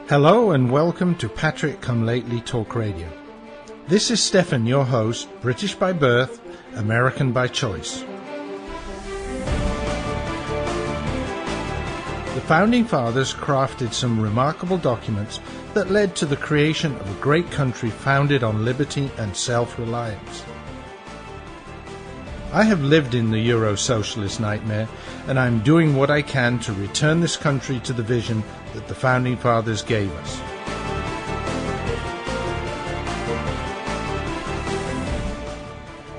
Hello and welcome to Patrick Come Lately Talk Radio. This is Stefan, your host, British by birth, American by choice. The Founding Fathers crafted some remarkable documents that led to the creation of a great country founded on liberty and self-reliance. I have lived in the Euro-socialist nightmare, and I'm doing what I can to return this country to the vision that the Founding Fathers gave us.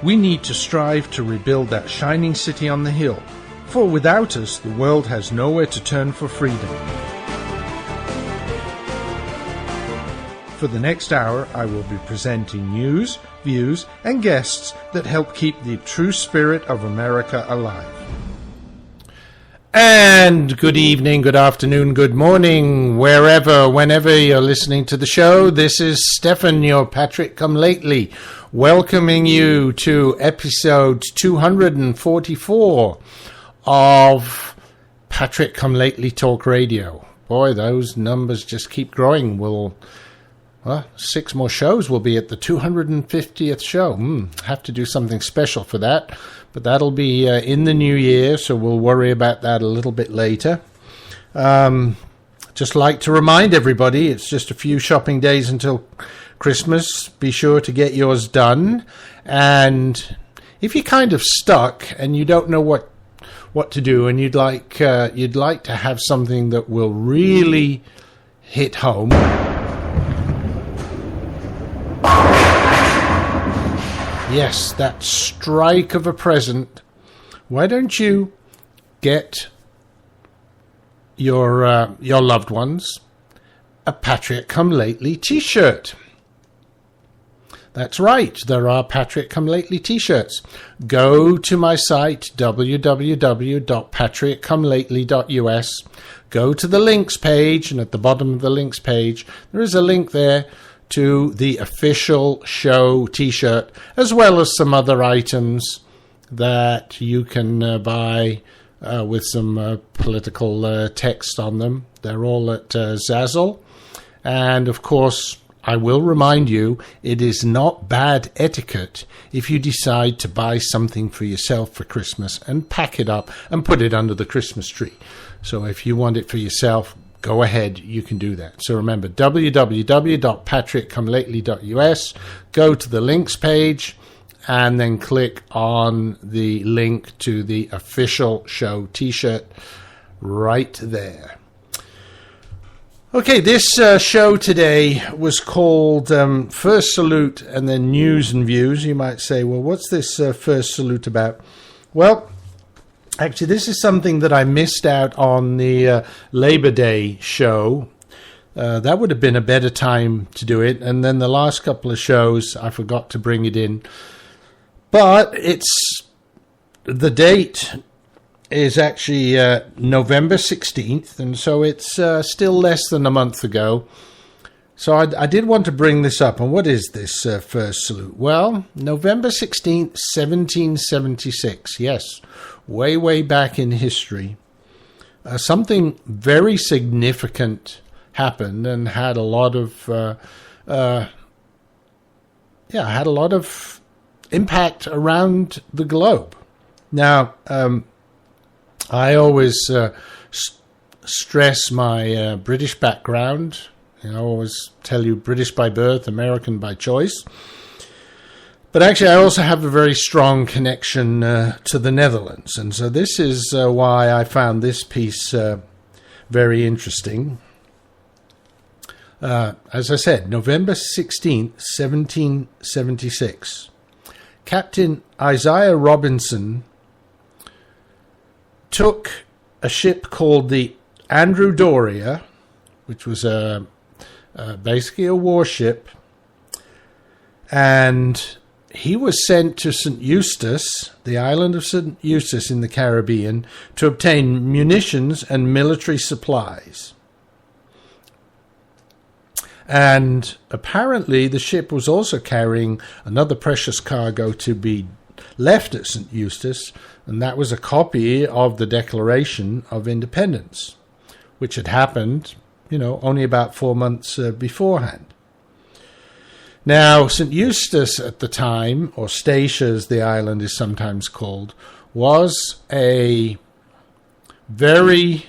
We need to strive to rebuild that shining city on the hill, for without us, the world has nowhere to turn for freedom. For the next hour, I will be presenting news, views, and guests that help keep the true spirit of America alive. And good evening, good afternoon, good morning, whenever you're listening to the show. This is Stefan, your Patrick Come Lately, welcoming you to episode 244 of Patrick Come Lately Talk Radio. Boy, those numbers just keep growing. Well, 6 more shows will be at the 250th show. Have to do something special for that, but that'll be in the new year, so we'll worry about that a little bit later. Just like to remind everybody, it's just a few shopping days until Christmas. Be sure to get yours done, and if you're kind of stuck and you don't know what to do, and you'd like to have something that will really hit home. Yes, that strike of a present. Why don't you get your loved ones a Patrick Come Lately t-shirt? That's right, there are Patrick Come Lately t-shirts. Go to my site, www.patrickcomelately.us. Go to the links page, and at the bottom of the links page, there is a link there to the official show t-shirt, as well as some other items that you can buy with some political text on them. They're all at Zazzle. And of course, I will remind you, it is not bad etiquette if you decide to buy something for yourself for Christmas and pack it up and put it under the Christmas tree. So if you want it for yourself, go ahead, you can do that. So remember, www.patrickcomelately.us, go to the links page, and then click on the link to the official show t-shirt right there. Okay, this show today was called First Salute and then News and Views. You might say, well, what's this First Salute about? Well, actually, this is something that I missed out on the Labor Day show. That would have been a better time to do it. And then the last couple of shows, I forgot to bring it in. But the date is actually November 16th. And so it's still less than a month ago. So I did want to bring this up. And what is this First Salute? Well, November 16th, 1776. Yes. Way back in history, something very significant happened and had a lot of impact around the globe. Now, I always stress my British background. I always tell you British by birth, American by choice. But actually, I also have a very strong connection to the Netherlands. And so this is why I found this piece very interesting. As I said, November 16th, 1776. Captain Isaiah Robinson took a ship called the Andrew Doria, which was basically a warship, and he was sent to St. Eustace, the island of St. Eustace in the Caribbean, to obtain munitions and military supplies. And apparently the ship was also carrying another precious cargo to be left at St. Eustace, and that was a copy of the Declaration of Independence. which had happened, only about 4 months beforehand. Now, St. Eustace at the time, or Statia as the island is sometimes called, was a very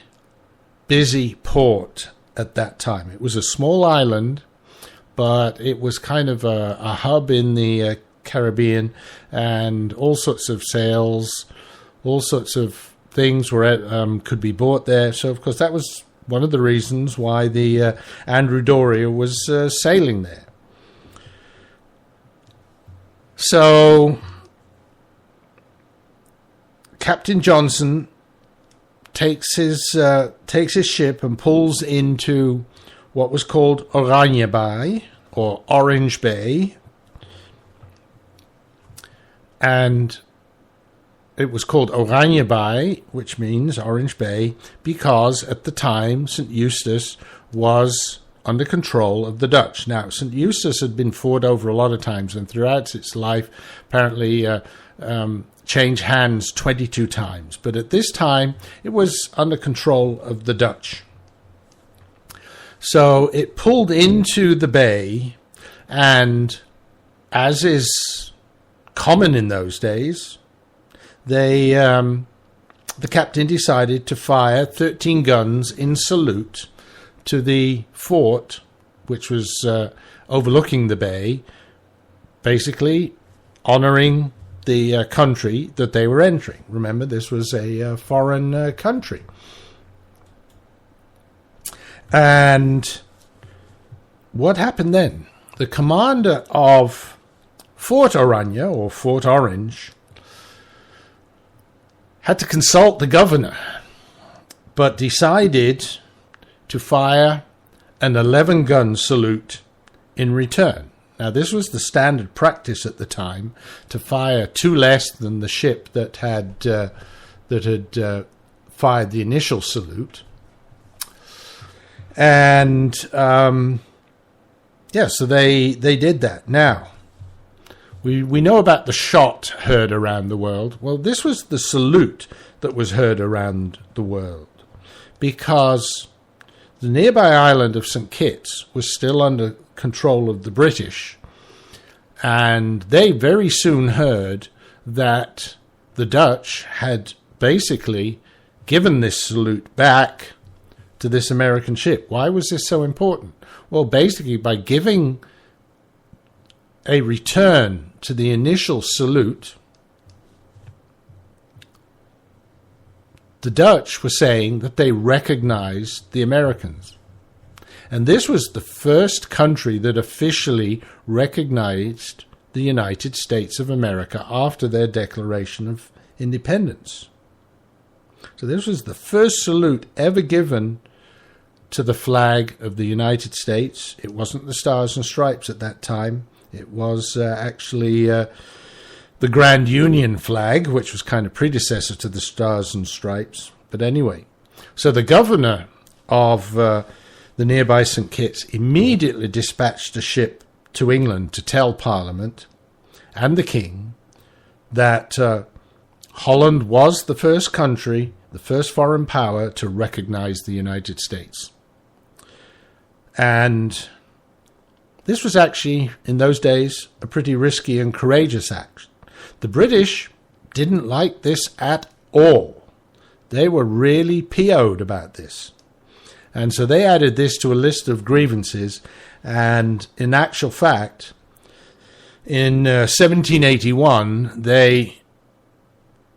busy port at that time. It was a small island, but it was kind of a hub in the Caribbean, and all sorts of sails, all sorts of things were could be bought there. So, of course, that was one of the reasons why the Andrew Doria was sailing there. So, Captain Johnson takes his ship and pulls into what was called Oranje Bay, or Orange Bay, and it was called Oranje Bay, which means Orange Bay, because at the time St. Eustace was under control of the Dutch. Now, St. Eustace had been fought over a lot of times, and throughout its life apparently changed hands 22 times. But at this time, it was under control of the Dutch. So it pulled into the bay, and as is common in those days, the captain decided to fire 13 guns in salute to the fort, which was overlooking the bay, basically honoring the country that they were entering. Remember, this was a foreign country. And what happened then? The commander of Fort Oranje, or Fort Orange, had to consult the governor, but decided to fire an 11-gun salute in return. Now, this was the standard practice at the time, to fire 2 less than the ship that had fired the initial salute. And so they did that. Now, we know about the shot heard around the world. Well, this was the salute that was heard around the world, because the nearby island of St. Kitts was still under control of the British, and they very soon heard that the Dutch had basically given this salute back to this American ship. Why was this so important? Well, basically by giving a return to the initial salute, the Dutch were saying that they recognized the Americans. And this was the first country that officially recognized the United States of America after their Declaration of Independence. So this was the first salute ever given to the flag of the United States. It wasn't the Stars and Stripes at that time. It was actually the Grand Union flag, which was kind of predecessor to the Stars and Stripes. But anyway, so the governor of the nearby St. Kitts immediately dispatched a ship to England to tell Parliament and the King that Holland was the first country, the first foreign power to recognize the United States. And this was actually, in those days, a pretty risky and courageous act. The British didn't like this at all. They were really PO'd about this. And so they added this to a list of grievances. And in actual fact, in 1781, they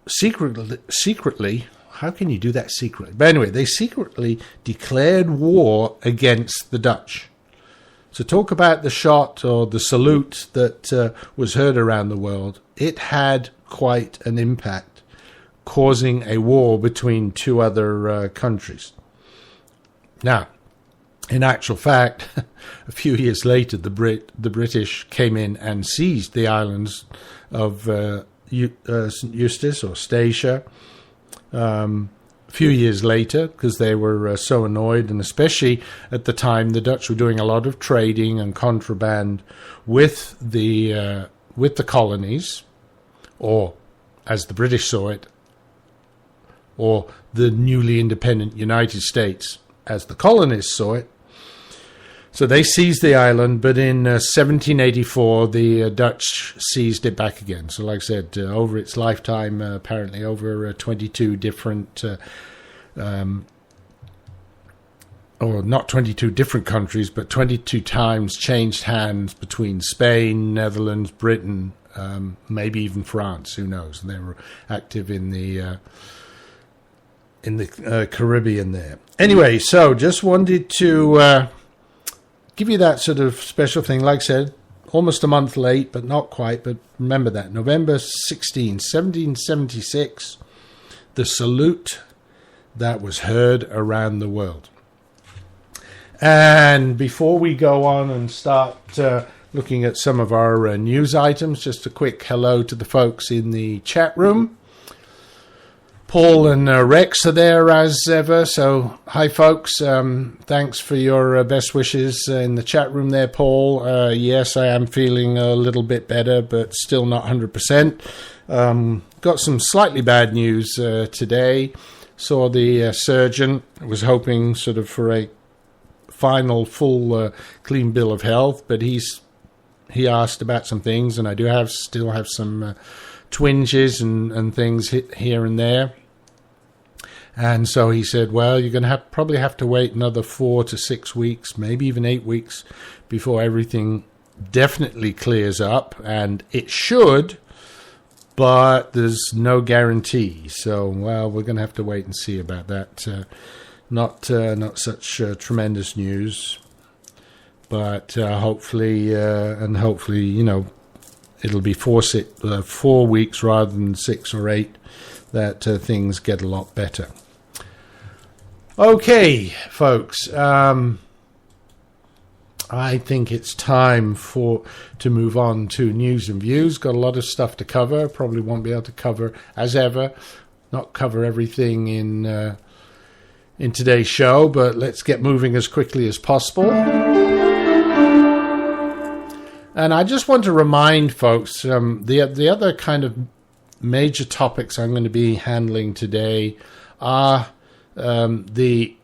secretly, how can you do that secretly? But anyway, they secretly declared war against the Dutch. So talk about the shot or the salute that was heard around the world. It had quite an impact, causing a war between two other countries. Now, in actual fact, a few years later, the British came in and seized the islands of St. Eustace or Statia. A few years later, because they were so annoyed, and especially at the time, the Dutch were doing a lot of trading and contraband with the colonies, or as the British saw it, or the newly independent United States. as the colonists saw it. So they seized the island, but in 1784, the Dutch seized it back again. So like I said, over its lifetime, apparently over 22 different, or not 22 different countries, but 22 times changed hands between Spain, Netherlands, Britain, maybe even France, who knows. And they were active in the Caribbean there. Anyway, so just wanted to give you that sort of special thing. Like I said, almost a month late, but not quite. But remember that. November 16, 1776, the salute that was heard around the world. And before we go on and start looking at some of our news items, just a quick hello to the folks in the chat room. Paul and Rex are there as ever, so hi folks, thanks for your best wishes in the chat room there, Paul. Yes, I am feeling a little bit better, but still not 100%. Got some slightly bad news today. Saw the surgeon, was hoping sort of for a final full clean bill of health, but he asked about some things, and I do still have some twinges and things here and there. And so he said, well, you're going to probably have to wait another 4 to 6 weeks, maybe even 8 weeks, before everything definitely clears up. And it should, but there's no guarantee. So, well, we're going to have to wait and see about that. Not such tremendous news, but hopefully, you know, it'll be 4 weeks rather than 6 or 8 that things get a lot better. Okay, folks, I think it's time to move on to news and views. Got a lot of stuff to cover. Probably won't be able to cover, as ever, not cover everything in today's show, but let's get moving as quickly as possible. And I just want to remind folks, the other kind of major topics I'm going to be handling today are the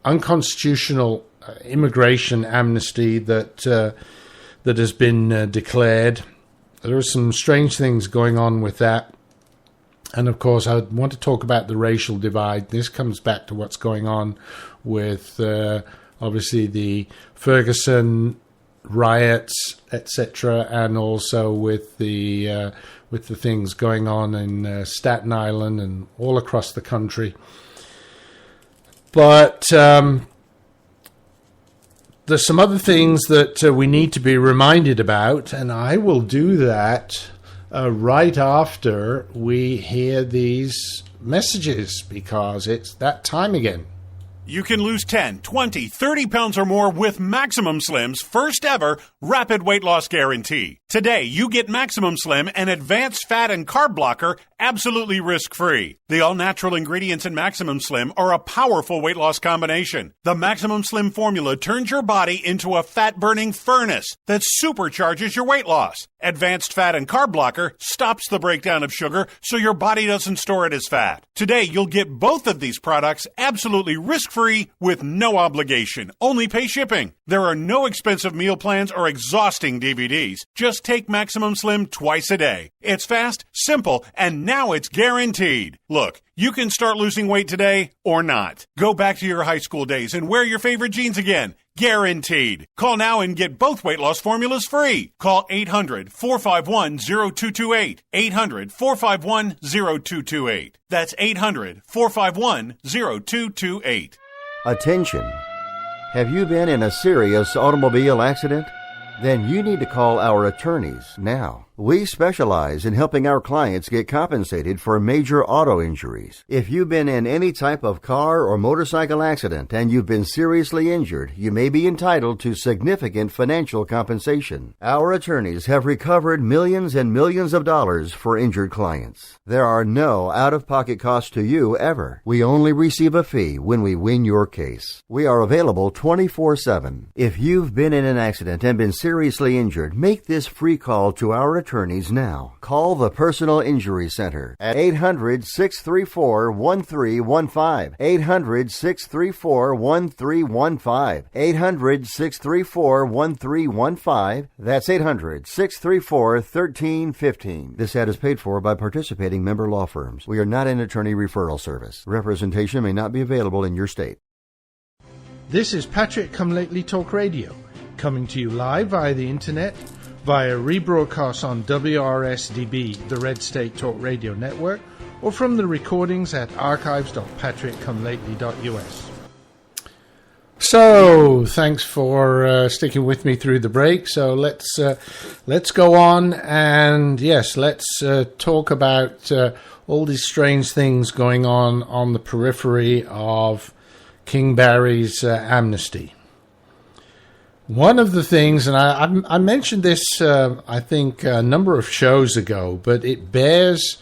unconstitutional immigration amnesty that has been declared. There are some strange things going on with that. And of course, I want to talk about the racial divide. This comes back to what's going on with, obviously, the Ferguson riots, etc., and also with the things going on in Staten Island and all across the country. But there's some other things that we need to be reminded about, and I will do that right after we hear these messages, because it's that time again. You can lose 10, 20, 30 pounds or more with Maximum Slim's first ever rapid weight loss guarantee. Today, you get Maximum Slim, an advanced fat and carb blocker, absolutely risk-free. The all-natural ingredients in Maximum Slim are a powerful weight loss combination. The Maximum Slim formula turns your body into a fat-burning furnace that supercharges your weight loss. Advanced fat and carb blocker stops the breakdown of sugar so your body doesn't store it as fat. Today, you'll get both of these products absolutely risk-free with no obligation. Only pay shipping. There are no expensive meal plans or exhausting DVDs. Just take Maximum Slim twice a day. It's fast, simple, and now it's guaranteed. Look, you can start losing weight today or not. Go back to your high school days and wear your favorite jeans again. Guaranteed. Call now and get both weight loss formulas free. Call 800-451-0228. 800-451-0228. That's 800-451-0228. Attention. Have you been in a serious automobile accident? Then you need to call our attorneys now. We specialize in helping our clients get compensated for major auto injuries. If you've been in any type of car or motorcycle accident and you've been seriously injured, you may be entitled to significant financial compensation. Our attorneys have recovered millions and millions of dollars for injured clients. There are no out-of-pocket costs to you ever. We only receive a fee when we win your case. We are available 24/7. If you've been in an accident and been seriously injured, make this free call to our attorneys now. Call the Personal Injury Center at 800-634-1315. 800-634-1315. 800-634-1315. That's 800-634-1315. This ad is paid for by participating member law firms. We are not an attorney referral service. Representation may not be available in your state. This is Patrick Come Lately Talk Radio, coming to you live via the internet, via rebroadcast on WRSDB, the Red State Talk Radio Network, or from the recordings at archives.patrickcomelately.us. So, thanks for sticking with me through the break. So let's go on, and yes, let's talk about all these strange things going on the periphery of King Barry's amnesty. One of the things, and I mentioned this, I think, a number of shows ago, but it bears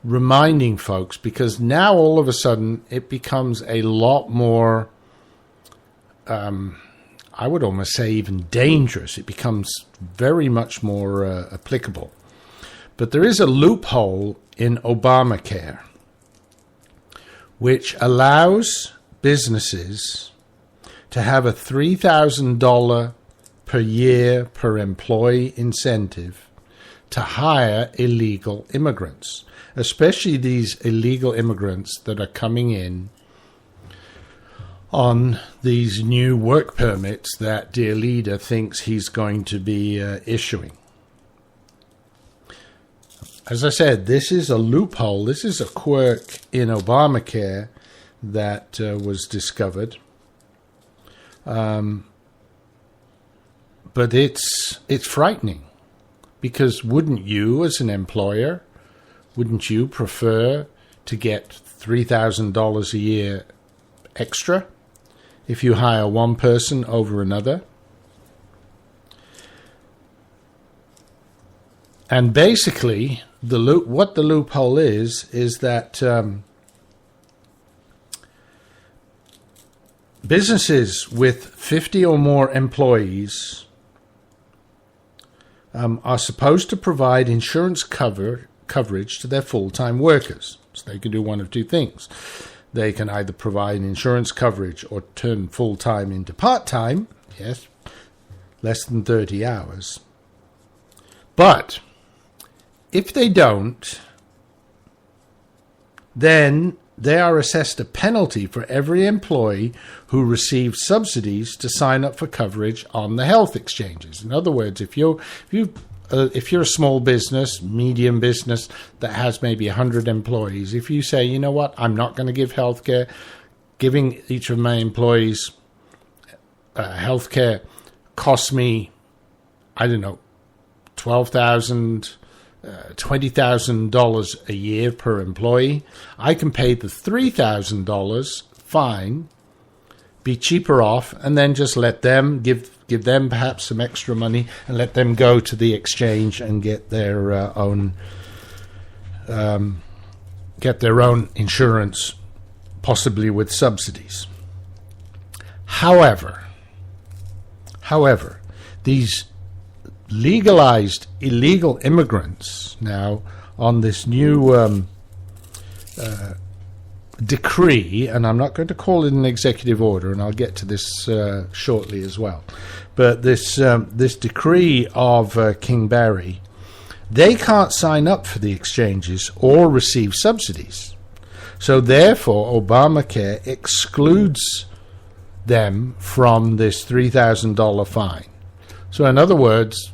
reminding folks, because now all of a sudden it becomes a lot more, I would almost say even dangerous. It becomes very much more applicable. But there is a loophole in Obamacare which allows businesses to have a $3,000 per year per employee incentive to hire illegal immigrants, especially these illegal immigrants that are coming in on these new work permits that Dear Leader thinks he's going to be issuing. As I said, this is a loophole, this is a quirk in Obamacare that was discovered. But it's frightening, because wouldn't you, as an employer, wouldn't you prefer to get $3,000 a year extra if you hire one person over another? And basically, what the loophole is that businesses with 50 or more employees are supposed to provide insurance coverage to their full-time workers. So they can do one of two things. They can either provide insurance coverage or turn full-time into part-time, yes, less than 30 hours. But if they don't, then they are assessed a penalty for every employee who receives subsidies to sign up for coverage on the health exchanges. In other words, if you're a small business, medium business that has maybe 100 employees, if you say, you know what, I'm not going to give health care, giving each of my employees health care costs me, I don't know, $12,000, $20,000 a year per employee. I can pay the $3,000 fine, be cheaper off, and then just let them give them perhaps some extra money and let them go to the exchange and get their own insurance, possibly with subsidies. However, these legalized illegal immigrants now on this new decree, and I'm not going to call it an executive order, and I'll get to this shortly as well, but this decree of King Barry, they can't sign up for the exchanges or receive subsidies. So therefore, Obamacare excludes them from this $3,000 fine. So in other words,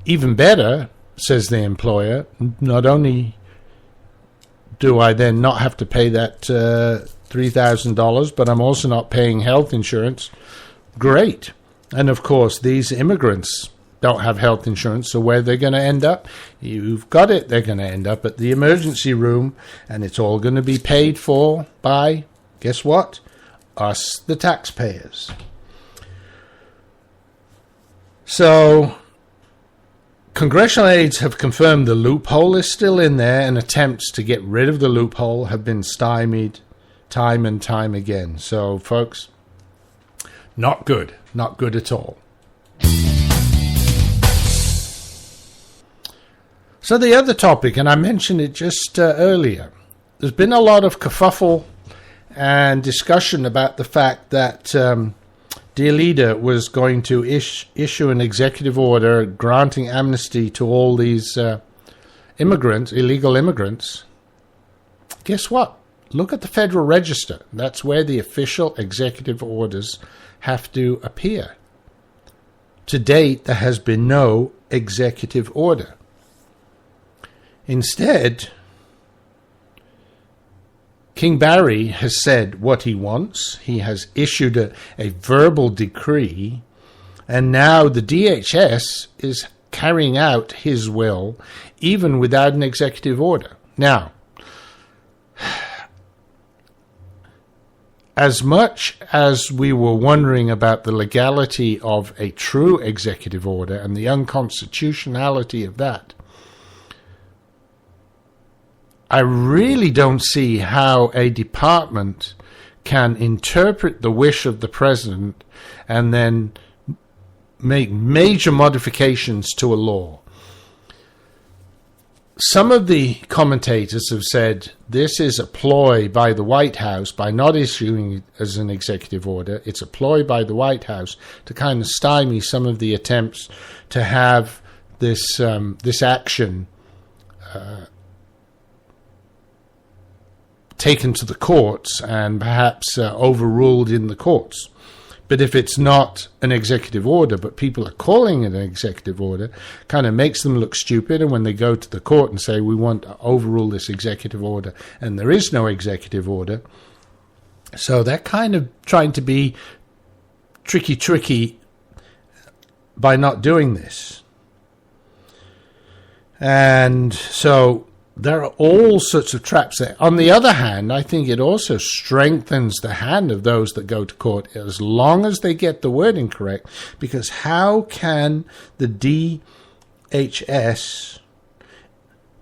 even better, says the employer, not only do I then not have to pay that $3,000, but I'm also not paying health insurance. Great. And of course, these immigrants don't have health insurance, so where they're going to end up? You've got it. They're going to end up at the emergency room, and it's all going to be paid for by, guess what? Us, the taxpayers. So congressional aides have confirmed the loophole is still in there, and attempts to get rid of the loophole have been stymied time and time again. So, folks, not good. Not good at all. So the other topic, and I mentioned it just earlier, there's been a lot of kerfuffle and discussion about the fact that Dear Leader was going to issue an executive order granting amnesty to all these immigrants, illegal immigrants. Guess what? Look at the Federal Register. That's where the official executive orders have to appear. To date, there has been no executive order. Instead, King Barry has said what he wants. He has issued a verbal decree, and now the DHS is carrying out his will, even without an executive order. Now, as much as we were wondering about the legality of a true executive order and the unconstitutionality of that, I really don't see how a department can interpret the wish of the president and then make major modifications to a law. Some of the commentators have said this is a ploy by the White House by not issuing it as an executive order. It's a ploy by the White House to kind of stymie some of the attempts to have this action taken to the courts and perhaps overruled in the courts. But if it's not an executive order, but people are calling it an executive order, kind of makes them look stupid. And when they go to the court and say, we want to overrule this executive order, and there is no executive order, so they're kind of trying to be tricky by not doing this. And so there are all sorts of traps there. On the other hand, I think it also strengthens the hand of those that go to court as long as they get the wording correct, because how can the DHS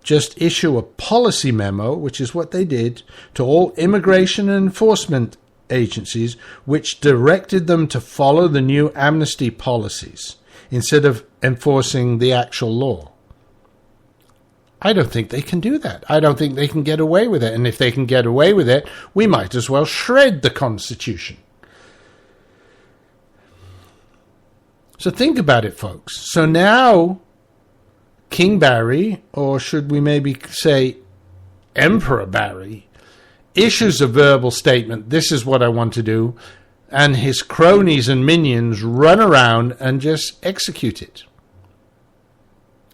just issue a policy memo, which is what they did, to all immigration and enforcement agencies, which directed them to follow the new amnesty policies instead of enforcing the actual law? I don't think they can do that. I don't think they can get away with it. And if they can get away with it, we might as well shred the Constitution. So think about it, folks. So now King Barry, or should we maybe say Emperor Barry, issues a verbal statement, this is what I want to do, and his cronies and minions run around and just execute it.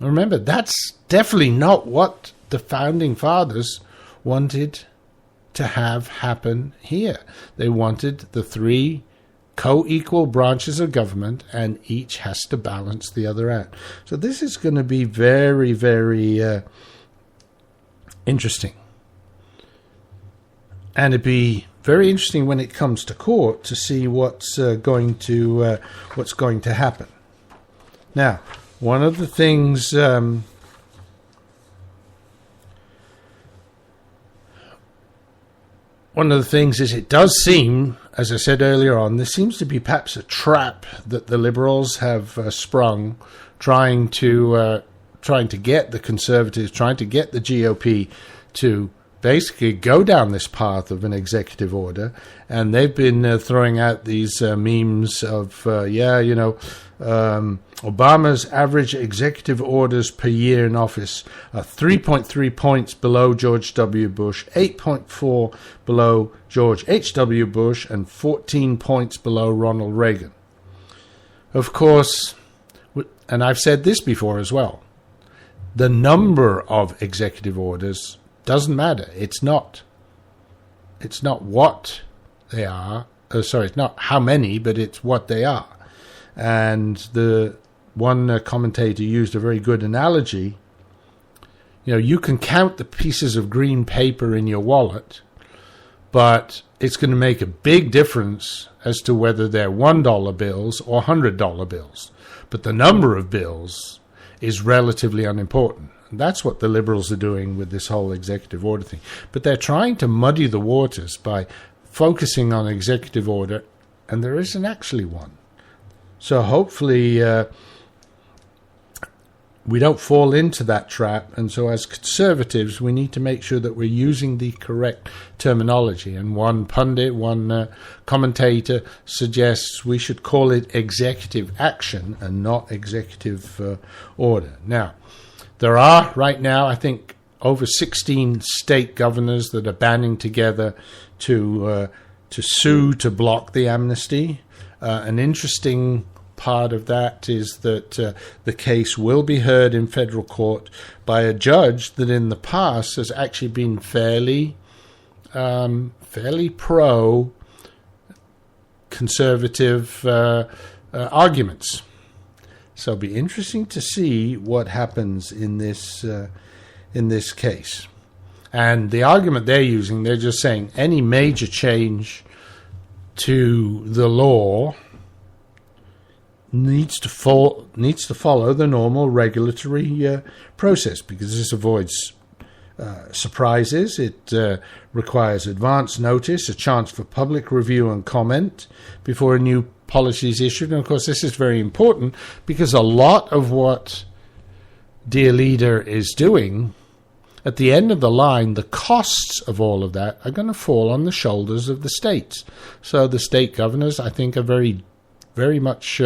Remember, that's definitely not what the Founding Fathers wanted to have happen here. They wanted the three co-equal branches of government, and each has to balance the other out. So this is going to be very, very interesting. And it'd be very interesting when it comes to court to see what's going to happen. Now, one of the things is it does seem, as I said earlier on, there seems to be perhaps a trap that the Liberals have sprung, trying to get the Conservatives, trying to get the GOP to basically go down this path of an executive order. And they've been throwing out these memes of, Obama's average executive orders per year in office are 3.3 points below George W. Bush, 8.4 below George H.W. Bush, and 14 points below Ronald Reagan. Of course, and I've said this before as well, the number of executive orders doesn't matter. It's not what they are. It's not how many, but it's what they are. And the one commentator used a very good analogy. You can count the pieces of green paper in your wallet, but it's going to make a big difference as to whether they're $1 bills or $100 bills. But the number of bills is relatively unimportant. And that's what the Liberals are doing with this whole executive order thing. But they're trying to muddy the waters by focusing on executive order, and there isn't actually one. So hopefully we don't fall into that trap. And so as conservatives, we need to make sure that we're using the correct terminology. And one pundit, one commentator suggests we should call it executive action and not executive order. Now, there are right now, I think, over 16 state governors that are banding together to sue to block the amnesty. An interesting part of that is that the case will be heard in federal court by a judge that in the past has actually been fairly pro conservative arguments. So it'll be interesting to see what happens in this case. And the argument they're using, they're just saying any major change to the law needs to follow the normal regulatory process, because this avoids surprises. It requires advance notice, a chance for public review and comment before a new policy is issued. And of course, this is very important because a lot of what Dear Leader is doing, at the end of the line, the costs of all of that are going to fall on the shoulders of the states. So the state governors, I think, are very much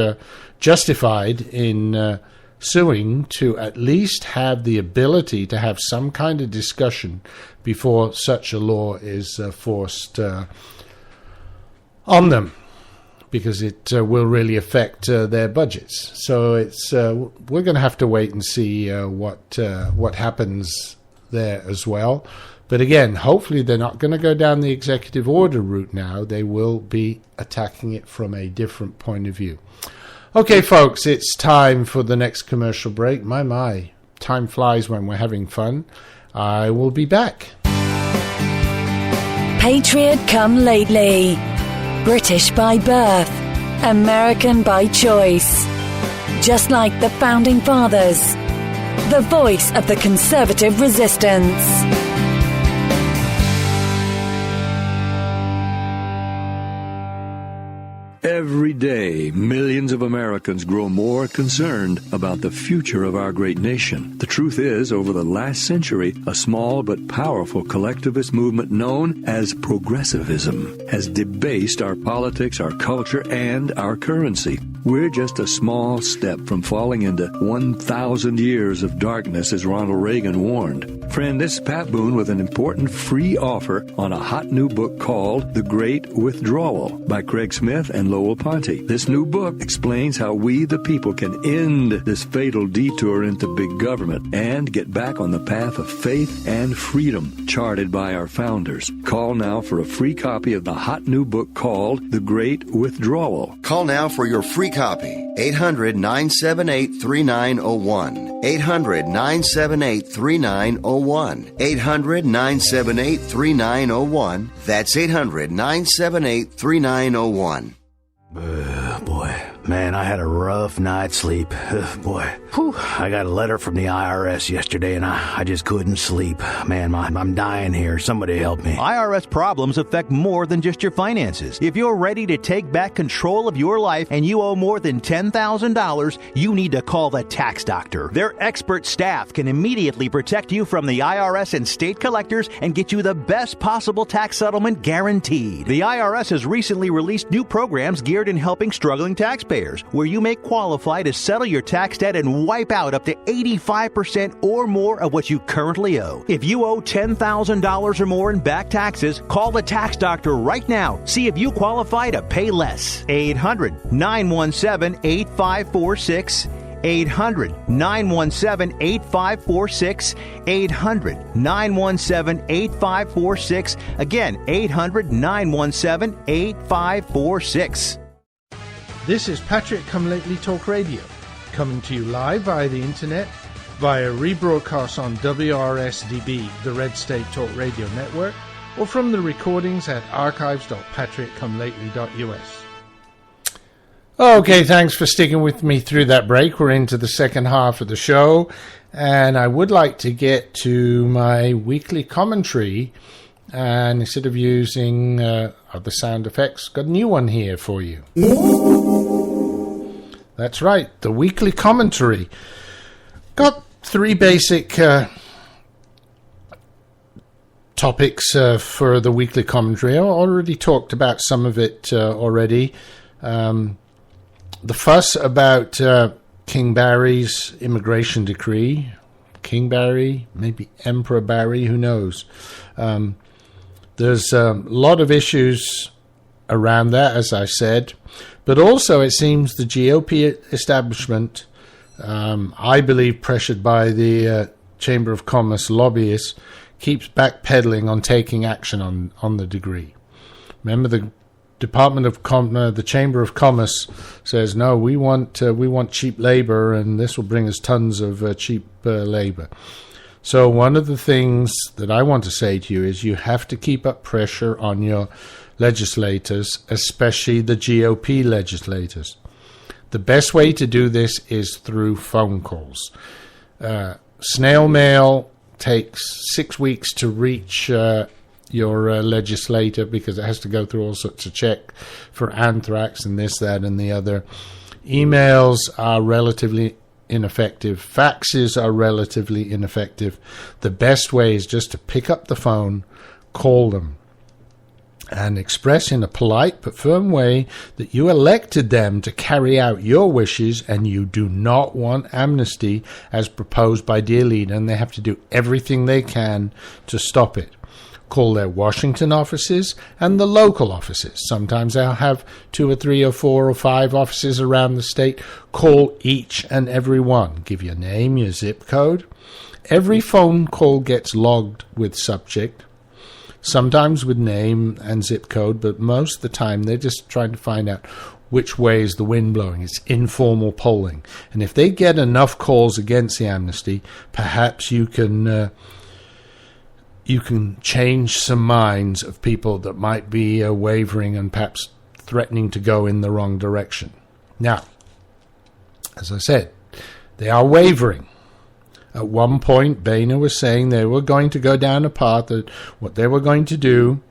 justified in suing to at least have the ability to have some kind of discussion before such a law is forced on them, because it will really affect their budgets. So it's we're going to have to wait and see what happens there as well. But again, hopefully they're not going to go down the executive order route now. They will be attacking it from a different point of view. Okay, folks, it's time for the next commercial break. My, time flies when we're having fun. I will be back. Patriot come lately. British by birth. American by choice. Just like the Founding Fathers. The voice of the conservative resistance. Every day, millions of Americans grow more concerned about the future of our great nation. The truth is, over the last century, a small but powerful collectivist movement known as progressivism has debased our politics, our culture, and our currency. We're just a small step from falling into 1,000 years of darkness, as Ronald Reagan warned. Friend, this is Pat Boone with an important free offer on a hot new book called The Great Withdrawal by Craig Smith and Lowell Ponte. This new book explains how we, the people, can end this fatal detour into big government and get back on the path of faith and freedom charted by our founders. Call now for a free copy of the hot new book called The Great Withdrawal. Call now for your free copy. 800-978-3901. 800-978-3901. 800-978-3901. That's 800-978-3901. Boy, man, I had a rough night's sleep. Boy, I got a letter from the IRS yesterday, and I just couldn't sleep. Man, I'm dying here. Somebody help me. IRS problems affect more than just your finances. If you're ready to take back control of your life and you owe more than $10,000, you need to call the Tax Doctor. Their expert staff can immediately protect you from the IRS and state collectors and get you the best possible tax settlement guaranteed. The IRS has recently released new programs geared in helping struggling taxpayers, where you may qualify to settle your tax debt and wipe out up to 85% or more of what you currently owe. If you owe $10,000 or more in back taxes, call the Tax Doctor right now. See if you qualify to pay less. 800-917-8546. 800-917-8546. 800-917-8546. Again, 800-917-8546. This is Patrick Come Lately Talk Radio, coming to you live via the internet, via rebroadcast on WRSDB, the Red State Talk Radio Network, or from the recordings at archives.patrickcomelately.us. Okay, thanks for sticking with me through that break. We're into the second half of the show, and I would like to get to my weekly commentary. And instead of using other sound effects, got a new one here for you. That's right, the weekly commentary. Got three basic topics for the weekly commentary. I already talked about some of it already. The fuss about King Barry's immigration decree. King Barry, maybe Emperor Barry, who knows? There's a lot of issues around that, as I said. But also it seems the GOP establishment, I believe pressured by the Chamber of Commerce lobbyists, keeps backpedaling on taking action on the degree. Remember, the the Chamber of Commerce says, no, we want cheap labor, and this will bring us tons of cheap labor. So one of the things that I want to say to you is you have to keep up pressure on your legislators, especially the GOP legislators. The best way to do this is through phone calls. Snail mail takes 6 weeks to reach your legislator because it has to go through all sorts of check for anthrax and this, that, and the other. Emails are relatively ineffective. Faxes are relatively ineffective. The best way is just to pick up the phone, call them, and express in a polite but firm way that you elected them to carry out your wishes and you do not want amnesty as proposed by dear leader, and they have to do everything they can to stop it. Call their Washington offices and the local offices. Sometimes they'll have 2 or 3 or 4 or 5 offices around the state. Call each and every one. Give your name, your zip code. Every phone call gets logged with subject, sometimes with name and zip code, but most of the time they're just trying to find out which way is the wind blowing. It's informal polling. And if they get enough calls against the amnesty, perhaps you can change some minds of people that might be wavering and perhaps threatening to go in the wrong direction. Now, as I said, they are wavering. At one point, Boehner was saying they were going to go down a path that what they were going to do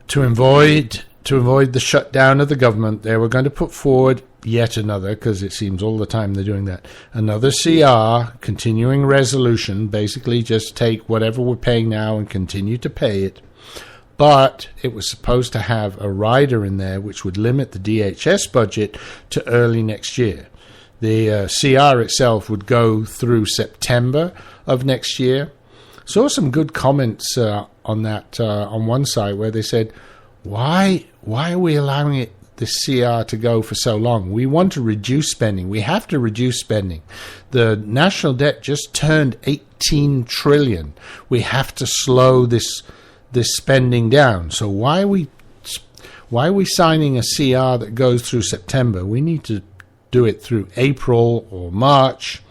to avoid the shutdown of the government, they were going to put forward yet another, because it seems all the time they're doing that, another CR, continuing resolution, basically just take whatever we're paying now and continue to pay it. But it was supposed to have a rider in there which would limit the DHS budget to early next year. The CR itself would go through September of next year. Saw some good comments on that on one side where they said, why are we allowing this CR to go for so long? We want to reduce spending. We have to reduce spending. The national debt just turned 18 trillion. We have to slow this spending down. So why are we signing a CR that goes through September? We need to do it through April or March.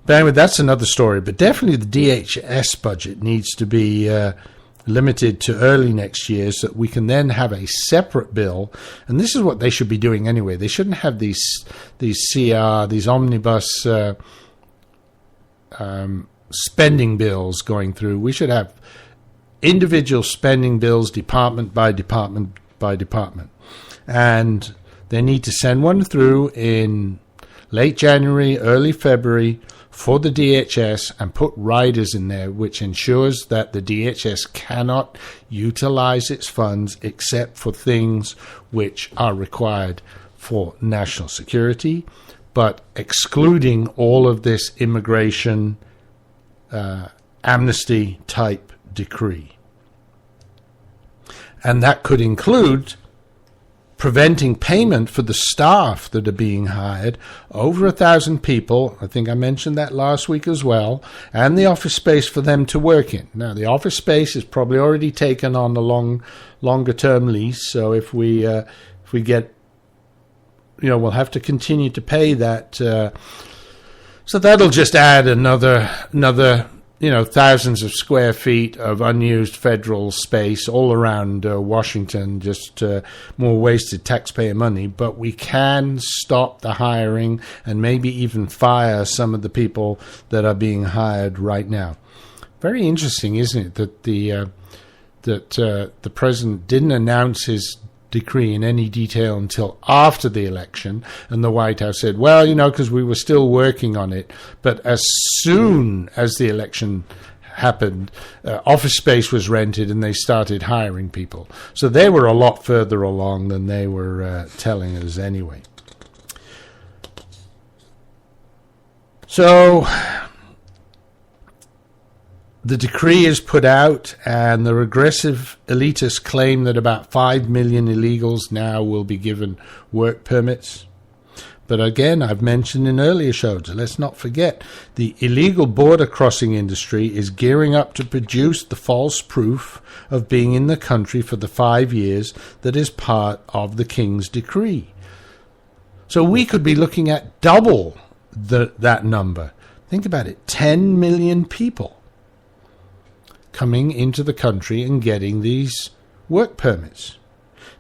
But anyway, that's another story. But definitely the DHS budget needs to be limited to early next year so that we can then have a separate bill. And this is what they should be doing anyway. They shouldn't have these CR, these omnibus spending bills going through. We should have individual spending bills, department by department by department. And they need to send one through in late January, early February for the DHS and put riders in there, which ensures that the DHS cannot utilize its funds except for things which are required for national security, but excluding all of this immigration amnesty type decree. And that could include preventing payment for the staff that are being hired, over 1,000 people. I think I mentioned that last week as well, and the office space for them to work in. Now, the office space is probably already taken on a longer term lease. So if we get, we'll have to continue to pay that. So that'll just add another thousands of square feet of unused federal space all around Washington, just more wasted taxpayer money. But we can stop the hiring and maybe even fire some of the people that are being hired right now. Very interesting, isn't it, that the president didn't announce his decree in any detail until after the election, and the White House said, well, because we were still working on it. But as soon as the election happened, office space was rented and they started hiring people. So they were a lot further along than they were telling us anyway. So the decree is put out, and the regressive elitists claim that about 5 million illegals now will be given work permits. But again, I've mentioned in earlier shows, let's not forget, the illegal border crossing industry is gearing up to produce the false proof of being in the country for the 5 years that is part of the King's decree. So we could be looking at double that number. Think about it, 10 million people coming into the country and getting these work permits.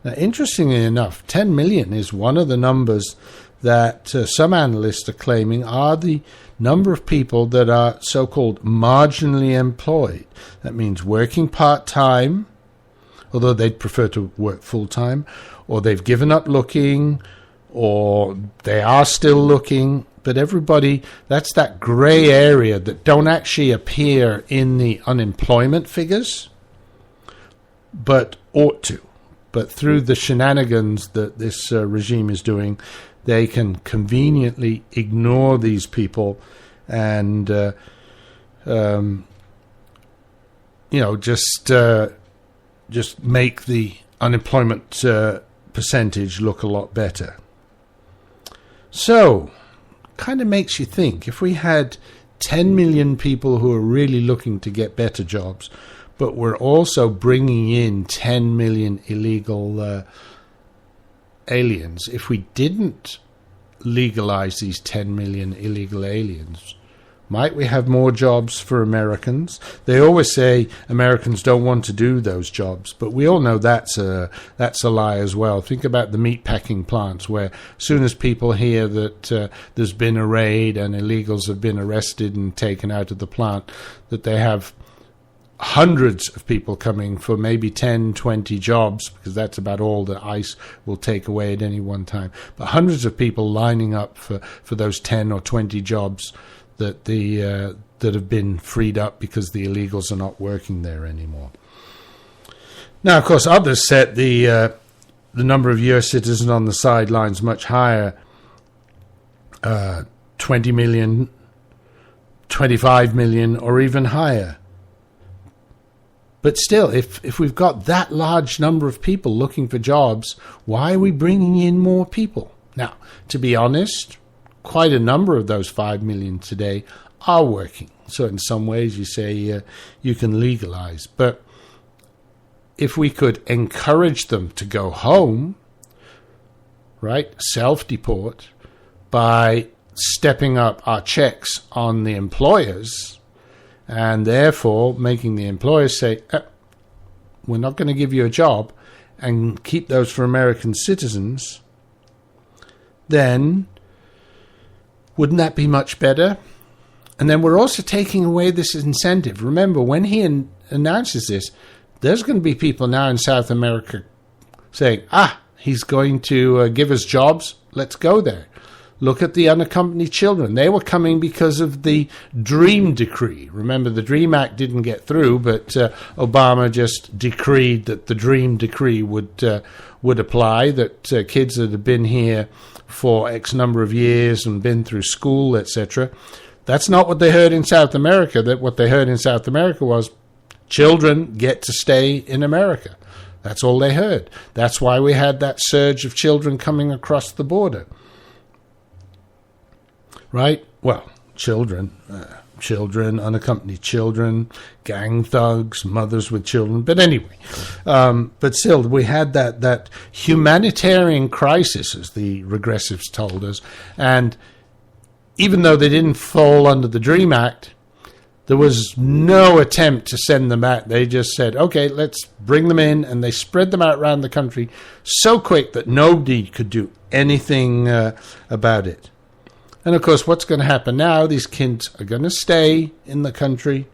Now, interestingly enough, 10 million is one of the numbers that some analysts are claiming are the number of people that are so-called marginally employed. That means working part-time, although they'd prefer to work full-time, or they've given up looking, or they are still looking. But everybody, that's that gray area that don't actually appear in the unemployment figures, but ought to. But through the shenanigans that this regime is doing, they can conveniently ignore these people and, just make the unemployment percentage look a lot better. So, kind of makes you think, if we had 10 million people who are really looking to get better jobs, but we're also bringing in 10 million illegal aliens, if we didn't legalize these 10 million illegal aliens, might we have more jobs for Americans? They always say Americans don't want to do those jobs, but we all know that's a lie as well. Think about the meatpacking plants, where as soon as people hear that there's been a raid and illegals have been arrested and taken out of the plant, that they have hundreds of people coming for maybe 10, 20 jobs, because that's about all that ICE will take away at any one time. But hundreds of people lining up for those 10 or 20 jobs that that have been freed up because the illegals are not working there anymore. Now, of course, others set the number of U.S. citizens on the sidelines much higher, 20 million, 25 million, or even higher. But still, if we've got that large number of people looking for jobs, why are we bringing in more people? Now, to be honest, quite a number of those 5 million today are working. So in some ways you say you can legalize. But if we could encourage them to go home, right, self-deport, by stepping up our checks on the employers, and therefore making the employers say, we're not going to give you a job, and keep those for American citizens, then wouldn't that be much better? And then we're also taking away this incentive. Remember, when he announces this, there's going to be people now in South America saying, he's going to give us jobs, let's go there. Look at the unaccompanied children. They were coming because of the DREAM decree. Remember, the DREAM Act didn't get through, but Obama just decreed that the DREAM decree would apply, that kids that had been here for X number of years and been through school, etc. That's not what they heard in South America. That what they heard in South America was children get to stay in America. That's all they heard. That's why we had that surge of children coming across the border. Right? Well, children, unaccompanied children, gang thugs, mothers with children. But anyway, but still, we had that humanitarian crisis, as the regressives told us. And even though they didn't fall under the DREAM Act, there was no attempt to send them back. They just said, okay, let's bring them in. And they spread them out around the country so quick that nobody could do anything about it. And, of course, what's going to happen now, these kids are going to stay in the country,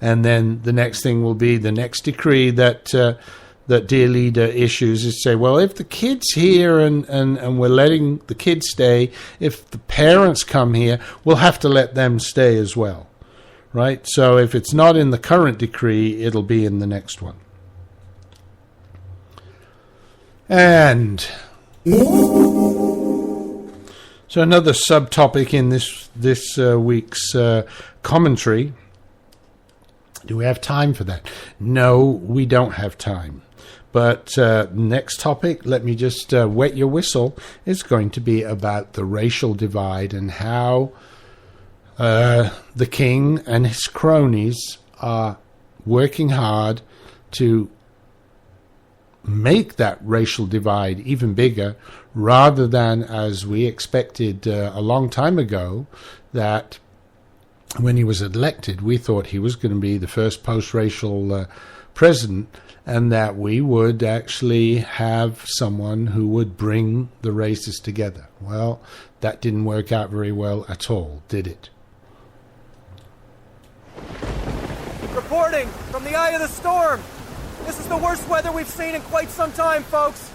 and then the next thing will be the next decree that that Dear Leader issues is say, well, if the kid's here and we're letting the kids stay, if the parents come here, we'll have to let them stay as well, right? So if it's not in the current decree, it'll be in the next one. And so another subtopic in this week's commentary. Do we have time for that? No, we don't have time. But next topic, let me just wet your whistle, is going to be about the racial divide and how the king and his cronies are working hard to make that racial divide even bigger, rather than, as we expected a long time ago, that when he was elected, we thought he was going to be the first post-racial president, and that we would actually have someone who would bring the races together. Well, that didn't work out very well at all, did it? Reporting from the eye of the storm. This is the worst weather we've seen in quite some time, folks.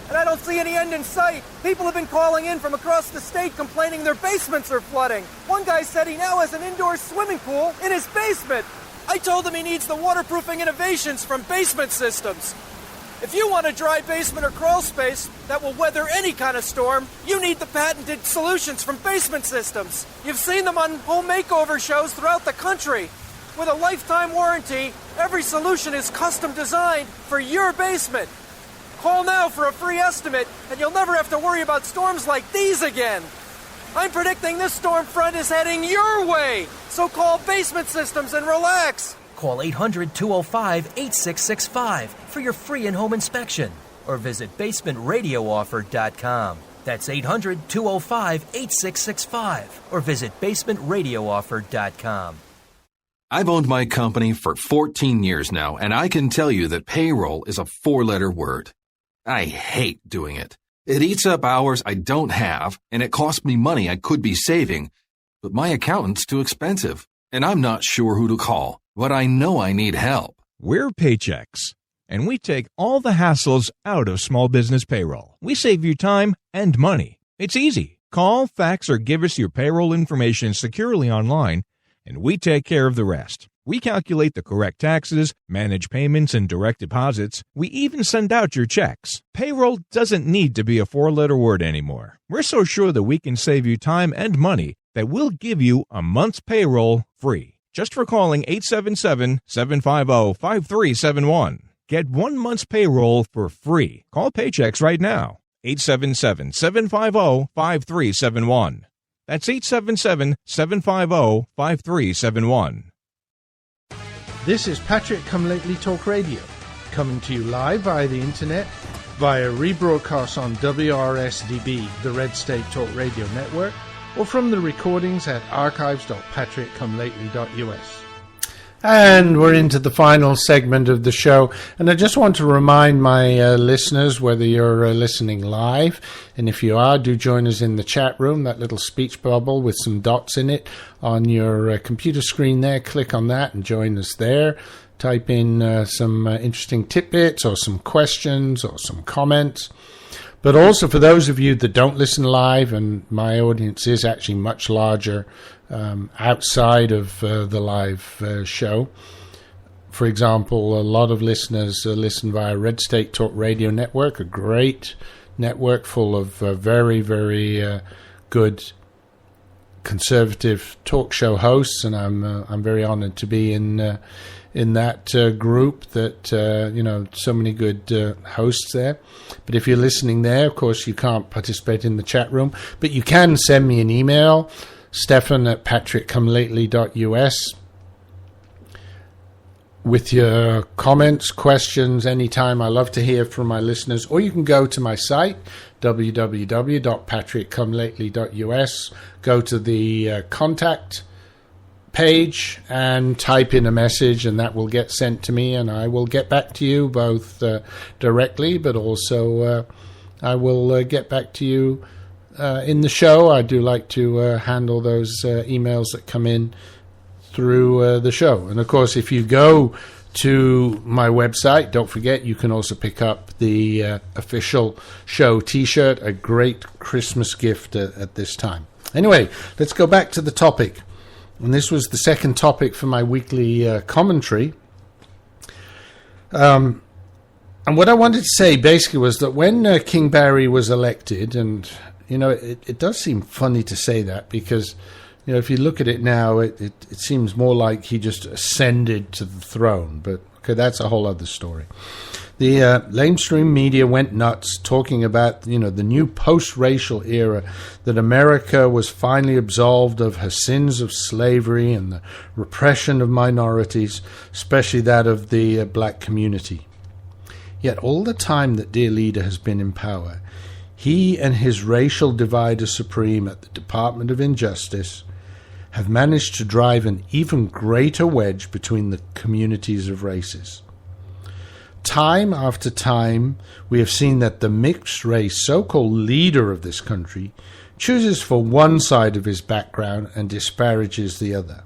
And I don't see any end in sight. People have been calling in from across the state complaining their basements are flooding. One guy said he now has an indoor swimming pool in his basement. I told him he needs the waterproofing innovations from Basement Systems. If you want a dry basement or crawl space that will weather any kind of storm, you need the patented solutions from Basement Systems. You've seen them on home makeover shows throughout the country. With a lifetime warranty, every solution is custom designed for your basement. Call now for a free estimate, and you'll never have to worry about storms like these again. I'm predicting this storm front is heading your way, so call Basement Systems and relax. Call 800-205-8665 for your free in-home inspection, or visit basementradiooffer.com. That's 800-205-8665, or visit basementradiooffer.com. I've owned my company for 14 years now, and I can tell you that payroll is a 4-letter word. I hate doing it. It eats up hours I don't have, and it costs me money I could be saving. But my accountant's too expensive, and I'm not sure who to call. But I know I need help. We're Paychex, and we take all the hassles out of small business payroll. We save you time and money. It's easy. Call, fax, or give us your payroll information securely online, and we take care of the rest. We calculate the correct taxes, manage payments and direct deposits. We even send out your checks. Payroll doesn't need to be a 4-letter word anymore. We're so sure that we can save you time and money that we'll give you a month's payroll free, just for calling 877-750-5371. Get 1 month's payroll for free. Call Paychex right now. 877-750-5371. That's 877-750-5371. This is Patrick Come Lately Talk Radio, coming to you live via the internet, via rebroadcast on WRSDB, the Red State Talk Radio Network, or from the recordings at archives.patrickcomelately.us. And we're into the final segment of the show, and I just want to remind my listeners, whether you're listening live, and if you are, do join us in the chat room, that little speech bubble with some dots in it on your computer screen there. Click on that and join us there. Type in some interesting tidbits or some questions or some comments. But also for those of you that don't listen live, and my audience is actually much larger outside of the live show. For example, a lot of listeners listen via Red State Talk Radio Network, a great network full of very, very good conservative talk show hosts, and I'm very honored to be in that group that so many good hosts there. But if you're listening there, of course you can't participate in the chat room, but you can send me an email, Stefan@patrickcomelately.us, with your comments, questions, anytime. I love to hear from my listeners. Or you can go to my site, www.patrickcomelately.us, go to the contact page and type in a message, and that will get sent to me, and I will get back to you both directly, but also I will get back to you in the show. I do like to handle those emails that come in through the show. And of course, if you go to my website. Don't forget, you can also pick up the official show T-shirt, a great Christmas gift at this time. Anyway, let's go back to the topic. And this was the second topic for my weekly commentary. And what I wanted to say basically was that when King Barry was elected, and, you know, it does seem funny to say that because, you know, if you look at it now, it seems more like he just ascended to the throne. But, okay, that's a whole other story. The lamestream media went nuts talking about, you know, the new post-racial era, that America was finally absolved of her sins of slavery and the repression of minorities, especially that of the black community. Yet all the time that dear leader has been in power, he and his racial divider supreme at the Department of Injustice have managed to drive an even greater wedge between the communities of races. Time after time, we have seen that the mixed-race so-called leader of this country chooses for one side of his background and disparages the other.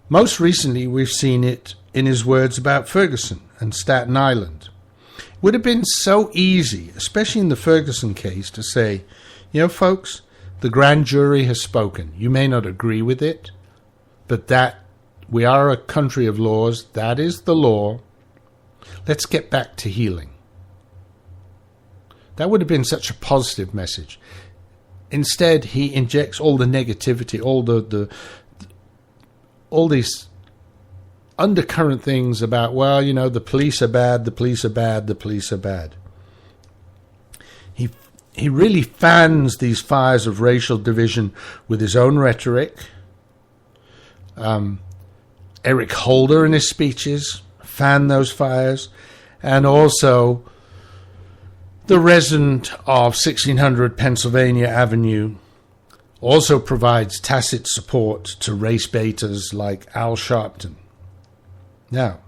Most recently, we've seen it in his words about Ferguson and Staten Island. It would have been so easy, especially in the Ferguson case, to say, you know, folks, the grand jury has spoken. You may not agree with it, but that we are a country of laws. That is the law. Let's get back to healing. That would have been such a positive message. Instead, he injects all the negativity, all these undercurrent things about, well, you know, the police are bad, the police are bad, the police are bad. He really fans these fires of racial division with his own rhetoric. Eric Holder in his speeches fan those fires, and also the resident of 1600 Pennsylvania Avenue also provides tacit support to race baiters like Al Sharpton. Now,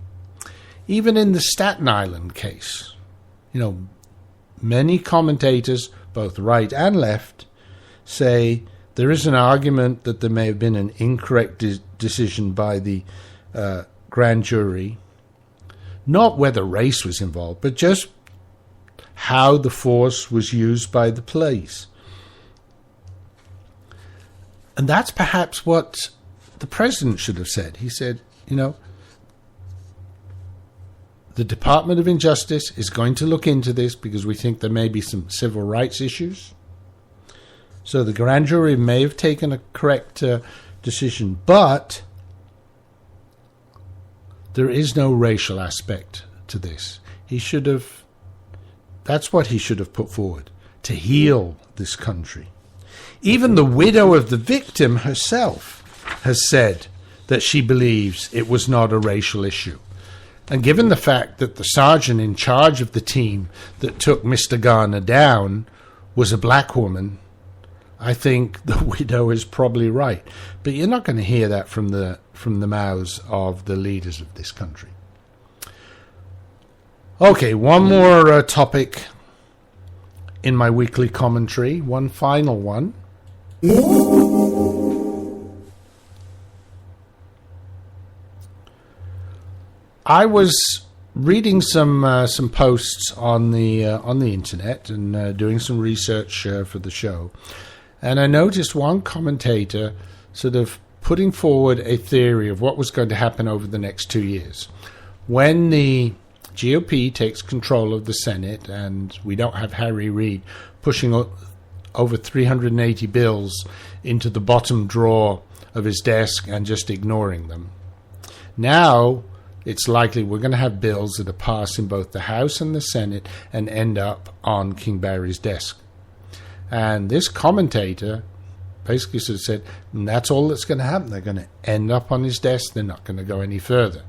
even in the Staten Island case, you know, many commentators, both right and left, say there is an argument that there may have been an incorrect decision by the grand jury, not whether race was involved, but just how the force was used by the police. And that's perhaps what the president should have said. He said, you know, the Department of Injustice is going to look into this because we think there may be some civil rights issues. So the grand jury may have taken a correct decision, but there is no racial aspect to this. He should have, that's what he should have put forward, to heal this country. Even the widow of the victim herself has said that she believes it was not a racial issue. And given the fact that the sergeant in charge of the team that took Mr. Garner down was a black woman, I think the widow is probably right. But you're not going to hear that from the mouths of the leaders of this country. Okay, one more topic in my weekly commentary, one final one. I was reading some posts on the internet and doing some research for the show, and I noticed one commentator sort of putting forward a theory of what was going to happen over the next 2 years. When the GOP takes control of the Senate and we don't have Harry Reid pushing over 380 bills into the bottom drawer of his desk and just ignoring them. Now it's likely we're going to have bills that are passed in both the House and the Senate and end up on King Barry's desk. And this commentator basically sort of said, that's all that's going to happen. They're going to end up on his desk. They're not going to go any further.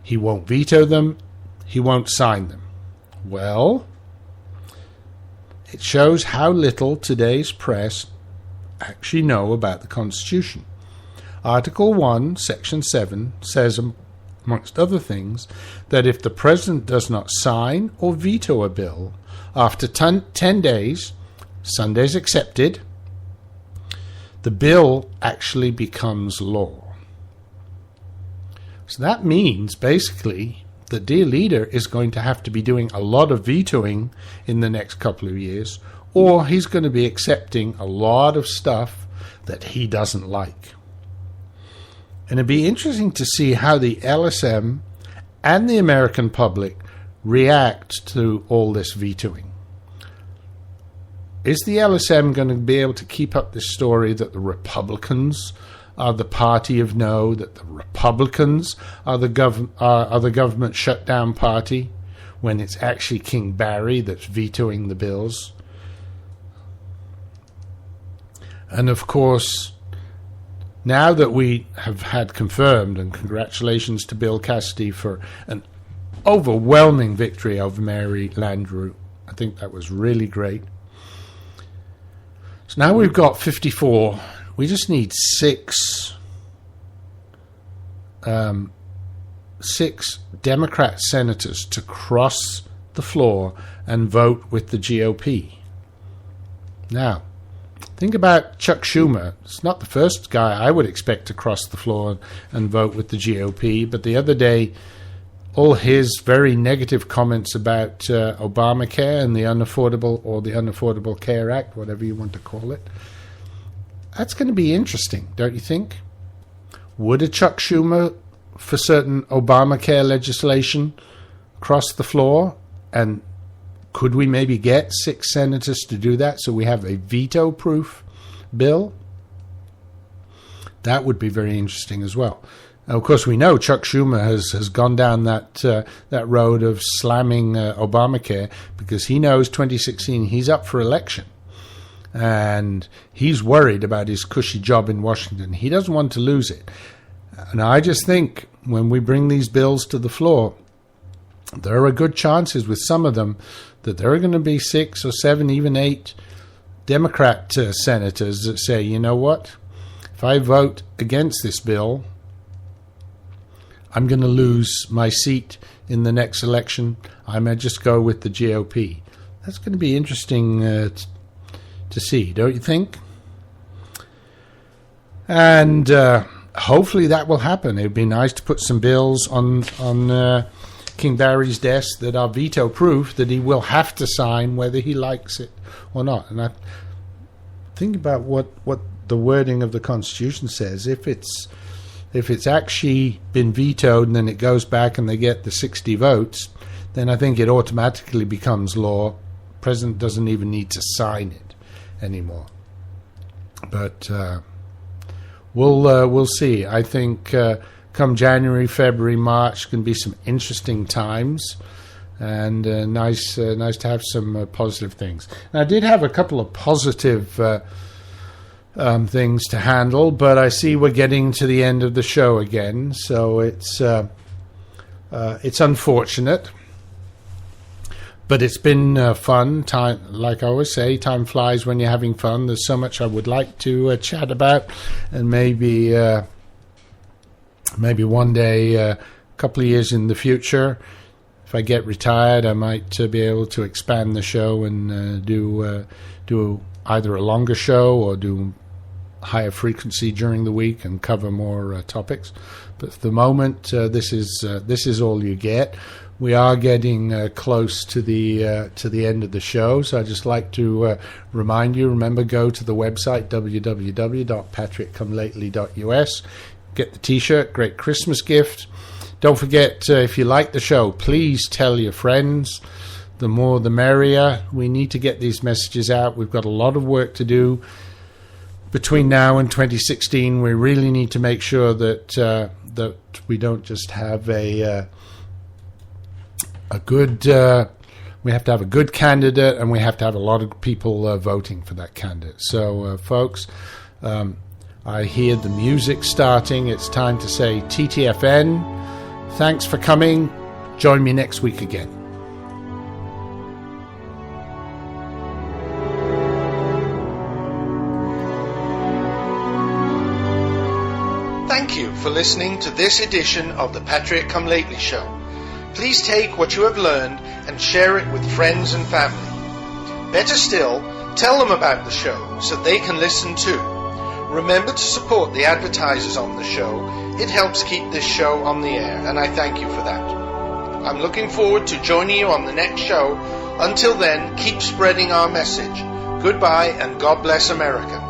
He won't veto them. He won't sign them. Well, it shows how little today's press actually know about the Constitution. Article 1, Section 7 says, amongst other things, that if the President does not sign or veto a bill after 10 days, Sundays accepted, the bill actually becomes law. So that means, basically, the dear leader is going to have to be doing a lot of vetoing in the next couple of years, or he's going to be accepting a lot of stuff that he doesn't like. And it'd be interesting to see how the LSM and the American public react to all this vetoing. Is the LSM going to be able to keep up this story that the Republicans are the party of no, that the Republicans are the government shutdown party, when it's actually King Barry that's vetoing the bills? And of course, now that we have had confirmed, and congratulations to Bill Cassidy for an overwhelming victory over Mary Landrieu. I think that was really great. So now we've got 54. We just need six Democrat senators to cross the floor and vote with the GOP. Now, think about Chuck Schumer. It's not the first guy I would expect to cross the floor and vote with the GOP, but the other day, all his very negative comments about Obamacare and the Unaffordable Care Act, whatever you want to call it, that's going to be interesting, don't you think? Would a Chuck Schumer for certain Obamacare legislation cross the floor? And could we maybe get 6 senators to do that so we have a veto-proof bill? That would be very interesting as well. Now, of course, we know Chuck Schumer has gone down that road of slamming Obamacare because he knows 2016 he's up for election. And he's worried about his cushy job in Washington. He doesn't want to lose it. And I just think when we bring these bills to the floor, there are good chances with some of them that there are going to be 6 or 7, even 8 Democrat senators that say, you know what, if I vote against this bill, I'm going to lose my seat in the next election. I may just go with the GOP. That's going to be interesting to see, don't you think? And hopefully that will happen. It would be nice to put some bills on King Barry's desk that are veto-proof, that he will have to sign whether he likes it or not. And I think about what the wording of the Constitution says. If it's actually been vetoed and then it goes back and they get the 60 votes, then I think it automatically becomes law. The president doesn't even need to sign it anymore. But we'll see. I think come January, February, March can be some interesting times, and nice to have some positive things. And I did have a couple of positive things to handle, but I see we're getting to the end of the show again, so it's unfortunate. But it's been fun. Time, like I always say, time flies when you're having fun. There's so much I would like to chat about, and maybe one day, a couple of years in the future, if I get retired, I might be able to expand the show and do either a longer show or do higher frequency during the week and cover more topics. But for the moment, this is all you get. We are getting close to the end of the show, so I'd just like to remind you, remember, go to the website, www.patrickcomelately.us. Get the T-shirt, great Christmas gift. Don't forget, if you like the show, please tell your friends. The more the merrier. We need to get these messages out. We've got a lot of work to do between now and 2016. We really need to make sure that we don't just have a good, we have to have a good candidate, and we have to have a lot of people voting for that candidate. So, folks, I hear the music starting. It's time to say TTFN. Thanks for coming. Join me next week again. Thank you for listening to this edition of the Patrick Come Lately Show. Please take what you have learned and share it with friends and family. Better still, tell them about the show so they can listen too. Remember to support the advertisers on the show. It helps keep this show on the air, and I thank you for that. I'm looking forward to joining you on the next show. Until then, keep spreading our message. Goodbye, and God bless America.